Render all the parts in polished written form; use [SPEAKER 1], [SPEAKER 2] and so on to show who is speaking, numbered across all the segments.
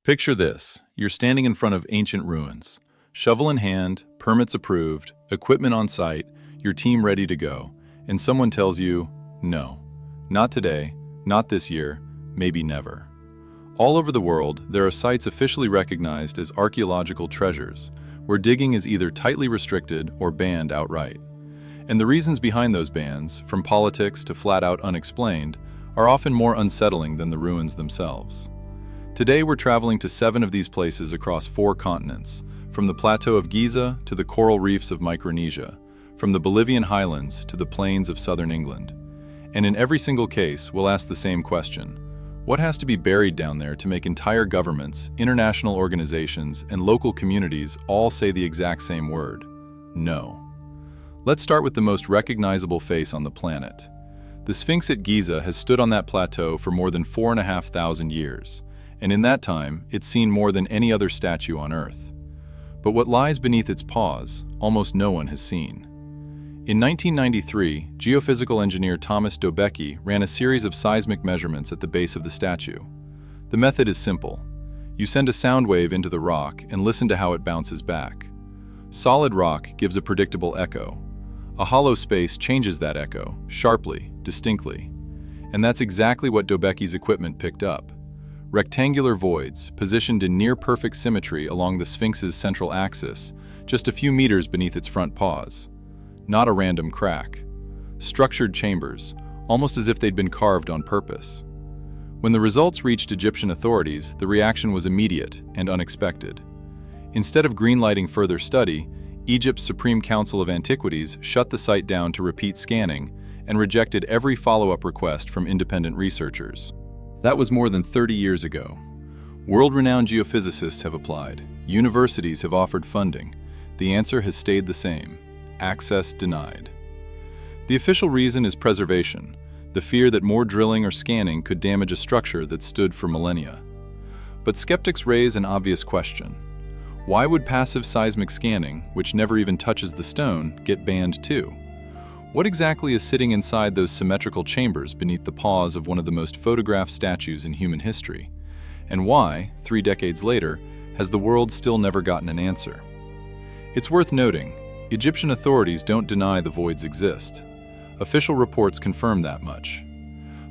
[SPEAKER 1] Picture this. You're standing in front of ancient ruins. Shovel in hand, permits approved, equipment on site, your team ready to go, and someone tells you, no, not today, not this year, maybe never. All over the world, there are sites officially recognized as archaeological treasures, where digging is either tightly restricted or banned outright. And the reasons behind those bans, from politics to flat-out unexplained, are often more unsettling than the ruins themselves. Today we're traveling to 7 of these places across 4 continents, from the Plateau of Giza to the coral reefs of Micronesia, from the Bolivian highlands to the plains of southern England. And in every single case, we'll ask the same question. What has to be buried down there to make entire governments, international organizations, and local communities all say the exact same word? No. Let's start with the most recognizable face on the planet. The Sphinx at Giza has stood on that plateau for more than 4,500 years. And in that time, it's seen more than any other statue on Earth. But what lies beneath its paws, almost no one has seen. In 1993, geophysical engineer Thomas Dobecki ran a series of seismic measurements at the base of the statue. The method is simple. You send a sound wave into the rock and listen to how it bounces back. Solid rock gives a predictable echo. A hollow space changes that echo, sharply, distinctly. And that's exactly what Dobecki's equipment picked up. Rectangular voids, positioned in near-perfect symmetry along the Sphinx's central axis, just a few meters beneath its front paws. Not a random crack. Structured chambers, almost as if they'd been carved on purpose. When the results reached Egyptian authorities, the reaction was immediate and unexpected. Instead of greenlighting further study, Egypt's Supreme Council of Antiquities shut the site down to repeat scanning and rejected every follow-up request from independent researchers. That was more than 30 years ago. World-renowned geophysicists have applied. Universities have offered funding. The answer has stayed the same. Access denied. The official reason is preservation, the fear that more drilling or scanning could damage a structure that stood for millennia. But skeptics raise an obvious question. Why would passive seismic scanning, which never even touches the stone, get banned too? What exactly is sitting inside those symmetrical chambers beneath the paws of one of the most photographed statues in human history? And why, 3 decades later, has the world still never gotten an answer? It's worth noting, Egyptian authorities don't deny the voids exist. Official reports confirm that much.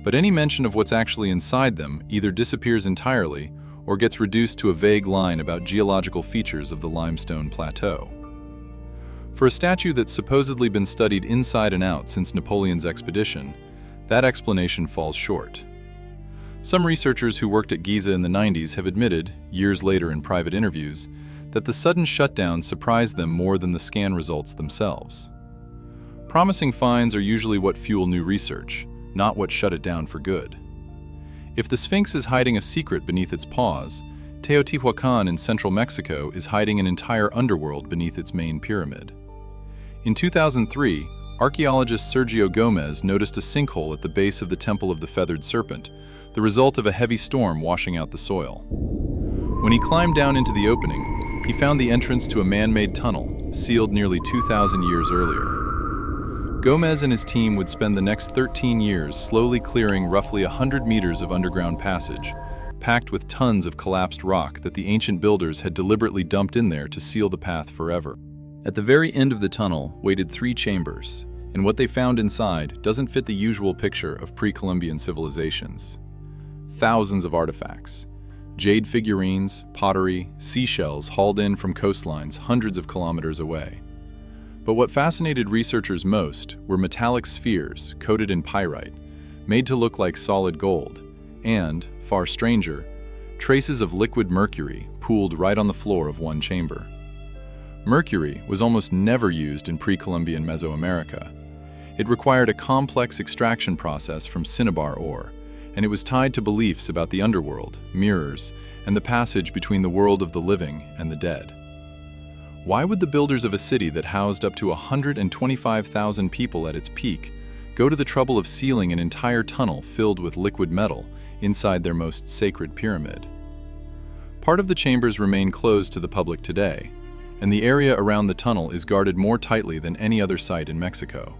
[SPEAKER 1] But any mention of what's actually inside them either disappears entirely or gets reduced to a vague line about geological features of the limestone plateau. For a statue that's supposedly been studied inside and out since Napoleon's expedition, that explanation falls short. Some researchers who worked at Giza in the 90s have admitted, years later in private interviews, that the sudden shutdown surprised them more than the scan results themselves. Promising finds are usually what fuel new research, not what shut it down for good. If the Sphinx is hiding a secret beneath its paws, Teotihuacan in central Mexico is hiding an entire underworld beneath its main pyramid. In 2003, archaeologist Sergio Gomez noticed a sinkhole at the base of the Temple of the Feathered Serpent, the result of a heavy storm washing out the soil. When he climbed down into the opening, he found the entrance to a man-made tunnel, sealed nearly 2,000 years earlier. Gomez and his team would spend the next 13 years slowly clearing roughly 100 meters of underground passage, packed with tons of collapsed rock that the ancient builders had deliberately dumped in there to seal the path forever. At the very end of the tunnel waited 3 chambers, and what they found inside doesn't fit the usual picture of pre-Columbian civilizations. Thousands of artifacts. Jade figurines, pottery, seashells hauled in from coastlines hundreds of kilometers away. But what fascinated researchers most were metallic spheres coated in pyrite, made to look like solid gold, and, far stranger, traces of liquid mercury pooled right on the floor of one chamber. Mercury was almost never used in pre-Columbian Mesoamerica. It required a complex extraction process from cinnabar ore, and it was tied to beliefs about the underworld, mirrors, and the passage between the world of the living and the dead. Why would the builders of a city that housed up to 125,000 people at its peak go to the trouble of sealing an entire tunnel filled with liquid metal inside their most sacred pyramid? Part of the chambers remain closed to the public today, and the area around the tunnel is guarded more tightly than any other site in Mexico.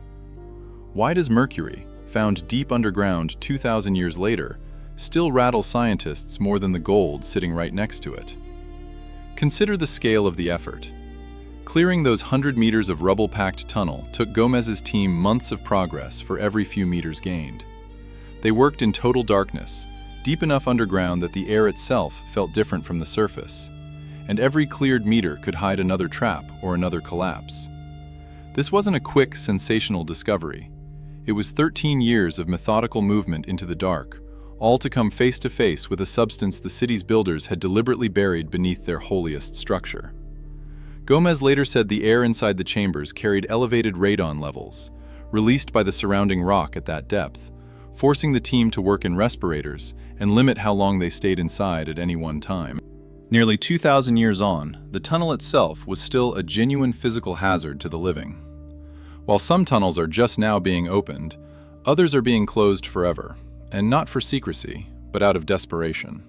[SPEAKER 1] Why does mercury, found deep underground 2,000 years later, still rattle scientists more than the gold sitting right next to it. Consider the scale of the effort. Clearing those 100 meters of rubble-packed tunnel took Gomez's team months of progress for every few meters gained. They worked in total darkness, deep enough underground that the air itself felt different from the surface, and every cleared meter could hide another trap or another collapse. This wasn't a quick, sensational discovery. It was 13 years of methodical movement into the dark, all to come face to face with a substance the city's builders had deliberately buried beneath their holiest structure. Gomez later said the air inside the chambers carried elevated radon levels, released by the surrounding rock at that depth, forcing the team to work in respirators and limit how long they stayed inside at any one time. Nearly 2,000 years on, the tunnel itself was still a genuine physical hazard to the living. While some tunnels are just now being opened, others are being closed forever, and not for secrecy, but out of desperation.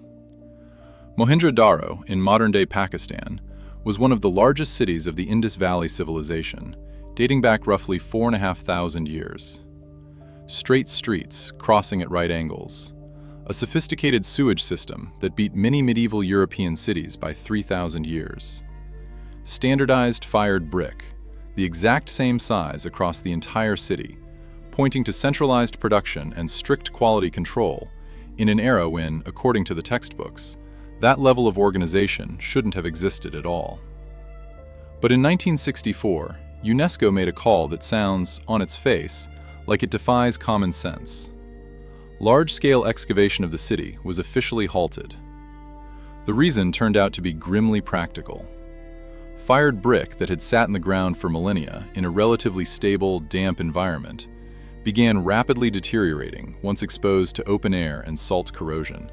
[SPEAKER 1] Mohenjo-Daro, in modern-day Pakistan, was one of the largest cities of the Indus Valley civilization, dating back roughly 4,500 years. Straight streets, crossing at right angles. A sophisticated sewage system that beat many medieval European cities by 3,000 years. Standardized fired brick, the exact same size across the entire city, pointing to centralized production and strict quality control in an era when, according to the textbooks, that level of organization shouldn't have existed at all. But in 1964, UNESCO made a call that sounds, on its face, like it defies common sense. Large-scale excavation of the city was officially halted. The reason turned out to be grimly practical. Fired brick that had sat in the ground for millennia in a relatively stable, damp environment began rapidly deteriorating once exposed to open air and salt corrosion,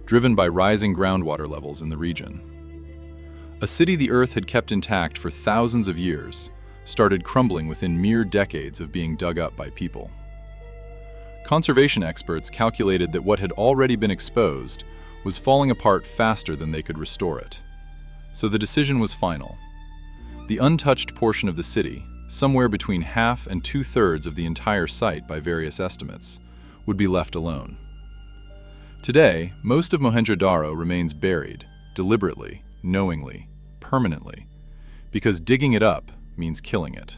[SPEAKER 1] driven by rising groundwater levels in the region. A city the Earth had kept intact for thousands of years started crumbling within mere decades of being dug up by people. Conservation experts calculated that what had already been exposed was falling apart faster than they could restore it. So the decision was final. The untouched portion of the city, somewhere between half and 2/3 of the entire site by various estimates, would be left alone. Today, most of Mohenjo-Daro remains buried, deliberately, knowingly, permanently, because digging it up means killing it.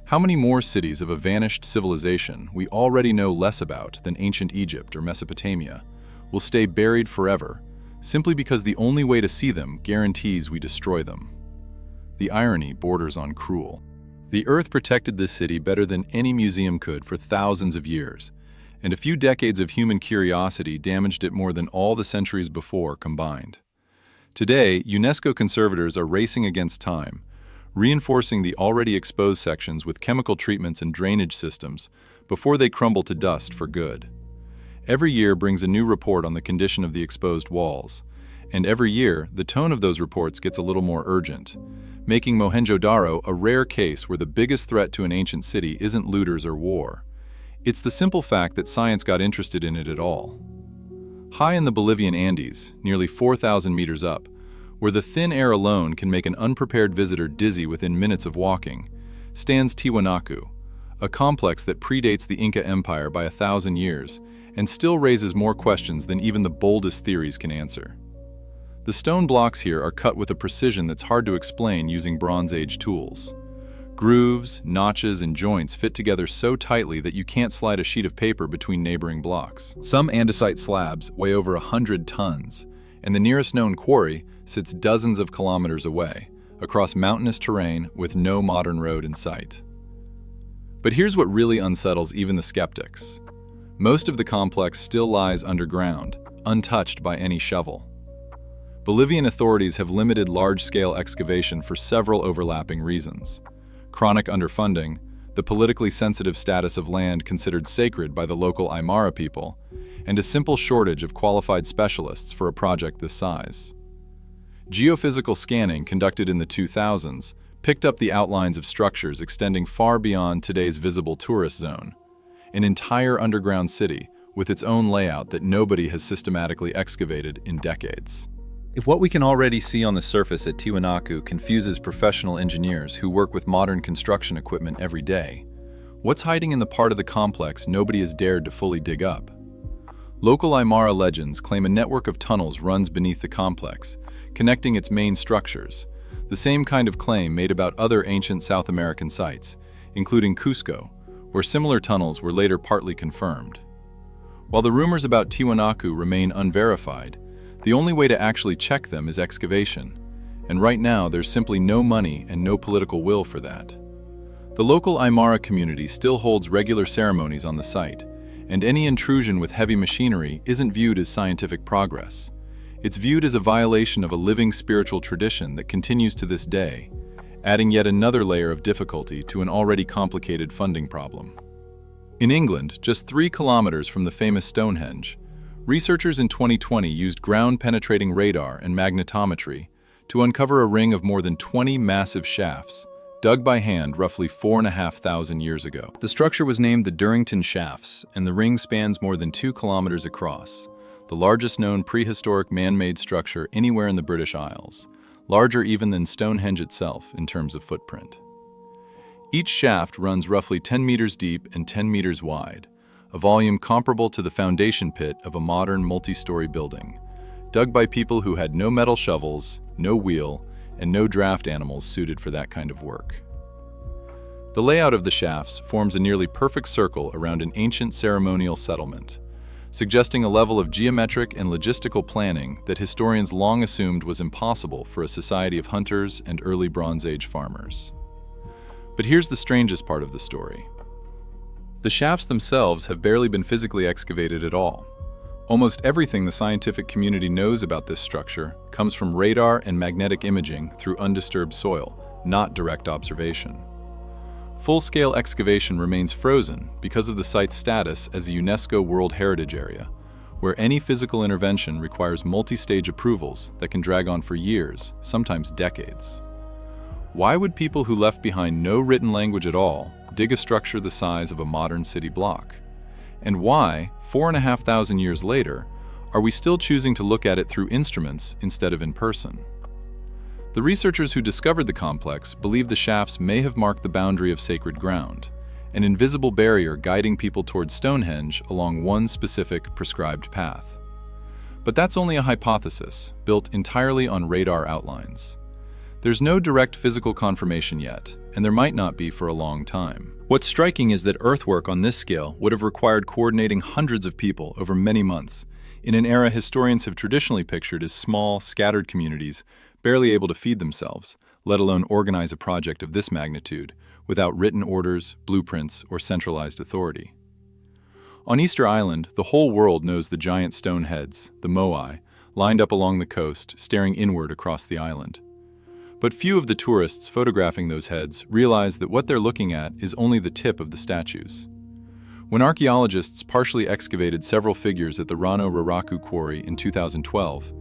[SPEAKER 1] How many more cities of a vanished civilization we already know less about than ancient Egypt or Mesopotamia will stay buried forever, simply because the only way to see them guarantees we destroy them? The irony borders on cruel. The Earth protected this city better than any museum could for thousands of years, and a few decades of human curiosity damaged it more than all the centuries before combined. Today, UNESCO conservators are racing against time, reinforcing the already exposed sections with chemical treatments and drainage systems before they crumble to dust for good. Every year brings a new report on the condition of the exposed walls, and every year the tone of those reports gets a little more urgent, making Mohenjo-Daro a rare case where the biggest threat to an ancient city isn't looters or war. It's the simple fact that science got interested in it at all. High in the Bolivian Andes, nearly 4,000 meters up, where the thin air alone can make an unprepared visitor dizzy within minutes of walking, stands Tiwanaku, a complex that predates the Inca Empire by 1,000 years and still raises more questions than even the boldest theories can answer. The stone blocks here are cut with a precision that's hard to explain using Bronze Age tools. Grooves, notches, and joints fit together so tightly that you can't slide a sheet of paper between neighboring blocks. Some andesite slabs weigh over 100 tons, and the nearest known quarry sits dozens of kilometers away, across mountainous terrain with no modern road in sight. But here's what really unsettles even the skeptics. Most of the complex still lies underground, untouched by any shovel. Bolivian authorities have limited large-scale excavation for several overlapping reasons. Chronic underfunding, the politically sensitive status of land considered sacred by the local Aymara people, and a simple shortage of qualified specialists for a project this size. Geophysical scanning conducted in the 2000s picked up the outlines of structures extending far beyond today's visible tourist zone, an entire underground city with its own layout that nobody has systematically excavated in decades. If what we can already see on the surface at Tiwanaku confuses professional engineers who work with modern construction equipment every day, what's hiding in the part of the complex nobody has dared to fully dig up? Local Aymara legends claim a network of tunnels runs beneath the complex, connecting its main structures, the same kind of claim made about other ancient South American sites, including Cusco, where similar tunnels were later partly confirmed. While the rumors about Tiwanaku remain unverified, the only way to actually check them is excavation, and right now there's simply no money and no political will for that. The local Aymara community still holds regular ceremonies on the site, and any intrusion with heavy machinery isn't viewed as scientific progress. It's viewed as a violation of a living spiritual tradition that continues to this day, adding yet another layer of difficulty to an already complicated funding problem. In England, just 3 kilometers from the famous Stonehenge, researchers in 2020 used ground-penetrating radar and magnetometry to uncover a ring of more than 20 massive shafts, dug by hand roughly 4,500 years ago. The structure was named the Durrington Shafts, and the ring spans more than 2 kilometers across, the largest known prehistoric man-made structure anywhere in the British Isles, larger even than Stonehenge itself in terms of footprint. Each shaft runs roughly 10 meters deep and 10 meters wide, a volume comparable to the foundation pit of a modern multi-story building, dug by people who had no metal shovels, no wheel, and no draft animals suited for that kind of work. The layout of the shafts forms a nearly perfect circle around an ancient ceremonial settlement, suggesting a level of geometric and logistical planning that historians long assumed was impossible for a society of hunters and early Bronze Age farmers. But here's the strangest part of the story. The shafts themselves have barely been physically excavated at all. Almost everything the scientific community knows about this structure comes from radar and magnetic imaging through undisturbed soil, not direct observation. Full-scale excavation remains frozen because of the site's status as a UNESCO World Heritage Area, where any physical intervention requires multi-stage approvals that can drag on for years, sometimes decades. Why would people who left behind no written language at all dig a structure the size of a modern city block? And why, 4,500 years later, are we still choosing to look at it through instruments instead of in person? The researchers who discovered the complex believe the shafts may have marked the boundary of sacred ground, an invisible barrier guiding people towards Stonehenge along one specific prescribed path. But that's only a hypothesis, built entirely on radar outlines. There's no direct physical confirmation yet, and there might not be for a long time. What's striking is that earthwork on this scale would have required coordinating hundreds of people over many months, in an era historians have traditionally pictured as small, scattered communities barely able to feed themselves, let alone organize a project of this magnitude, without written orders, blueprints, or centralized authority. On Easter Island, the whole world knows the giant stone heads, the moai, lined up along the coast, staring inward across the island. But few of the tourists photographing those heads realize that what they're looking at is only the tip of the statues. When archaeologists partially excavated several figures at the Rano Raraku quarry in 2012,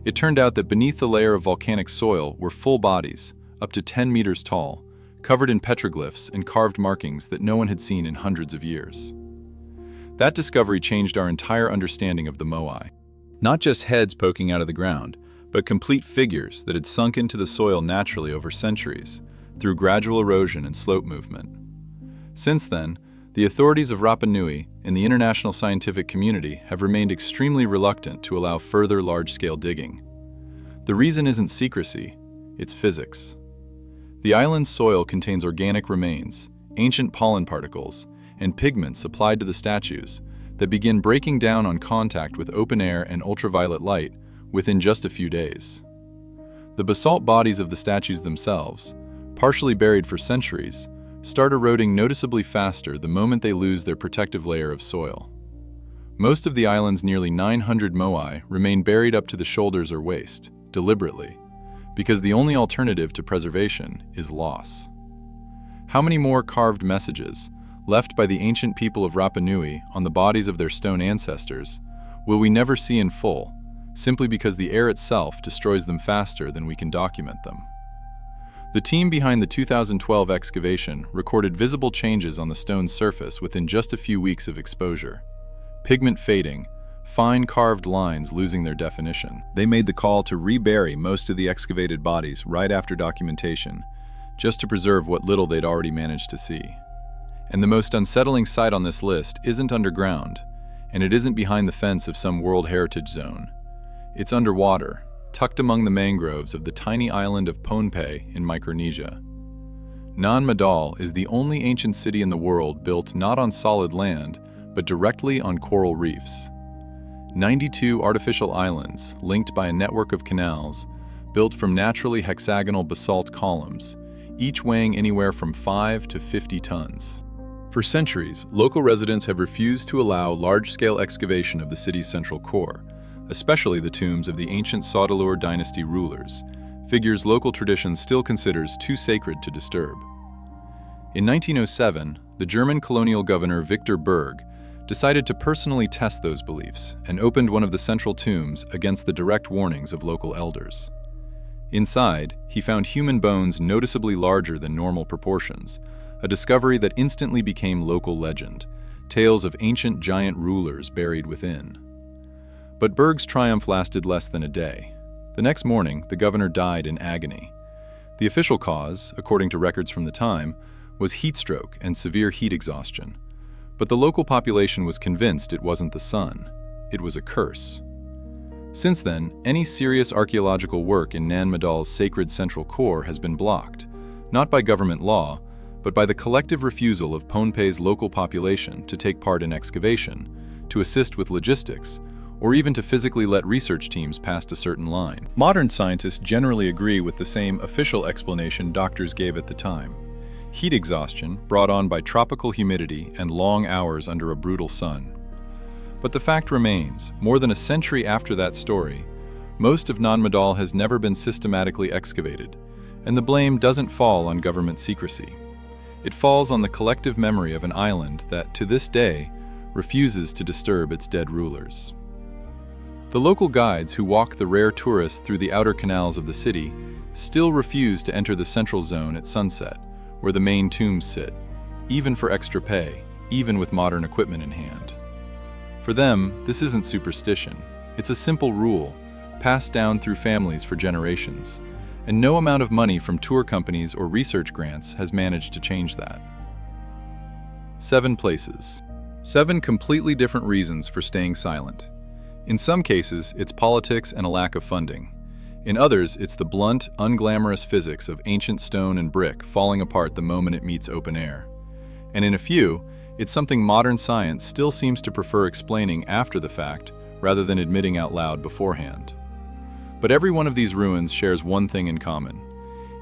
[SPEAKER 1] it turned out that beneath the layer of volcanic soil were full bodies, up to 10 meters tall, covered in petroglyphs and carved markings that no one had seen in hundreds of years. That discovery changed our entire understanding of the moai. Not just heads poking out of the ground, but complete figures that had sunk into the soil naturally over centuries, through gradual erosion and slope movement. Since then, the authorities of Rapa Nui and the international scientific community have remained extremely reluctant to allow further large-scale digging. The reason isn't secrecy, it's physics. The island's soil contains organic remains, ancient pollen particles, and pigments applied to the statues that begin breaking down on contact with open air and ultraviolet light within just a few days. The basalt bodies of the statues themselves, partially buried for centuries, start eroding noticeably faster the moment they lose their protective layer of soil. Most of the island's nearly 900 moai remain buried up to the shoulders or waist, deliberately, because the only alternative to preservation is loss. How many more carved messages, left by the ancient people of Rapa Nui on the bodies of their stone ancestors, will we never see in full, simply because the air itself destroys them faster than we can document them? The team behind the 2012 excavation recorded visible changes on the stone's surface within just a few weeks of exposure. Pigment fading, fine carved lines losing their definition. They made the call to rebury most of the excavated bodies right after documentation, just to preserve what little they'd already managed to see. And the most unsettling site on this list isn't underground. and it isn't behind the fence of some World Heritage Zone. It's underwater, tucked among the mangroves of the tiny island of Pohnpei in Micronesia. Nan Madol is the only ancient city in the world built not on solid land, but directly on coral reefs. 92 artificial islands, linked by a network of canals, built from naturally hexagonal basalt columns, each weighing anywhere from 5 to 50 tons. For centuries, local residents have refused to allow large-scale excavation of the city's central core, especially the tombs of the ancient Saudeleur dynasty rulers, figures local tradition still considers too sacred to disturb. In 1907, the German colonial governor Victor Berg decided to personally test those beliefs and opened one of the central tombs against the direct warnings of local elders. Inside, he found human bones noticeably larger than normal proportions, a discovery that instantly became local legend, tales of ancient giant rulers buried within. But Berg's triumph lasted less than a day. The next morning, the governor died in agony. The official cause, according to records from the time, was heat stroke and severe heat exhaustion. But the local population was convinced it wasn't the sun, it was a curse. Since then, any serious archaeological work in Nan Madol's sacred central core has been blocked, not by government law, but by the collective refusal of Pohnpei's local population to take part in excavation, to assist with logistics, or even to physically let research teams past a certain line. Modern scientists generally agree with the same official explanation doctors gave at the time: heat exhaustion brought on by tropical humidity and long hours under a brutal sun. But the fact remains, more than a century after that story, most of Nan Madol has never been systematically excavated, and the blame doesn't fall on government secrecy. It falls on the collective memory of an island that, to this day, refuses to disturb its dead rulers. The local guides who walk the rare tourists through the outer canals of the city still refuse to enter the central zone at sunset, where the main tombs sit, even for extra pay, even with modern equipment in hand. For them, this isn't superstition. It's a simple rule, passed down through families for generations, and no amount of money from tour companies or research grants has managed to change that. 7 places. 7 completely different reasons for staying silent. In some cases, it's politics and a lack of funding. In others, it's the blunt, unglamorous physics of ancient stone and brick falling apart the moment it meets open air. And in a few, it's something modern science still seems to prefer explaining after the fact rather than admitting out loud beforehand. But every one of these ruins shares one thing in common.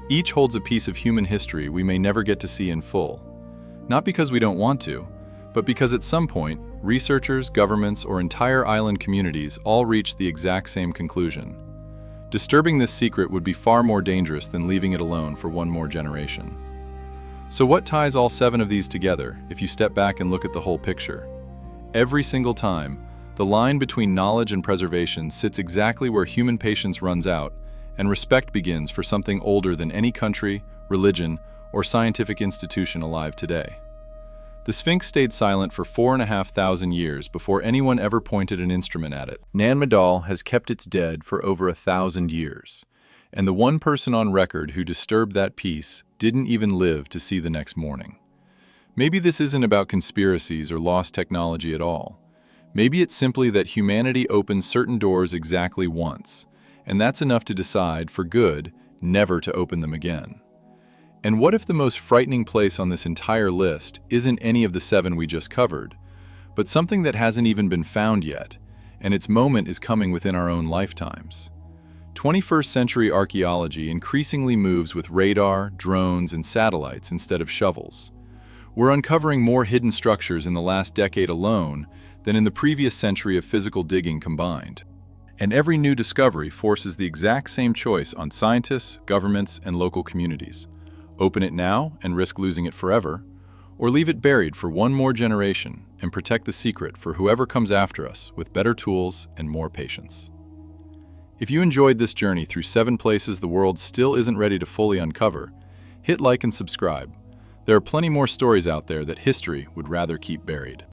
[SPEAKER 1] Each holds a piece of human history we may never get to see in full. Not because we don't want to, but because at some point, researchers, governments, or entire island communities all reached the exact same conclusion. Disturbing this secret would be far more dangerous than leaving it alone for one more generation. So what ties all 7 of these together if you step back and look at the whole picture? Every single time, the line between knowledge and preservation sits exactly where human patience runs out and respect begins for something older than any country, religion, or scientific institution alive today. The Sphinx stayed silent for 4,500 years before anyone ever pointed an instrument at it. Nan Madol has kept its dead for over 1,000 years, and the one person on record who disturbed that peace didn't even live to see the next morning. Maybe this isn't about conspiracies or lost technology at all. Maybe it's simply that humanity opens certain doors exactly once, and that's enough to decide, for good, never to open them again. And what if the most frightening place on this entire list isn't any of the 7 we just covered, but something that hasn't even been found yet, and its moment is coming within our own lifetimes? 21st century archaeology increasingly moves with radar, drones, and satellites instead of shovels. We're uncovering more hidden structures in the last decade alone than in the previous century of physical digging combined. And every new discovery forces the exact same choice on scientists, governments, and local communities. Open it now and risk losing it forever, or leave it buried for one more generation and protect the secret for whoever comes after us with better tools and more patience. If you enjoyed this journey through 7 places the world still isn't ready to fully uncover, hit like and subscribe. There are plenty more stories out there that history would rather keep buried.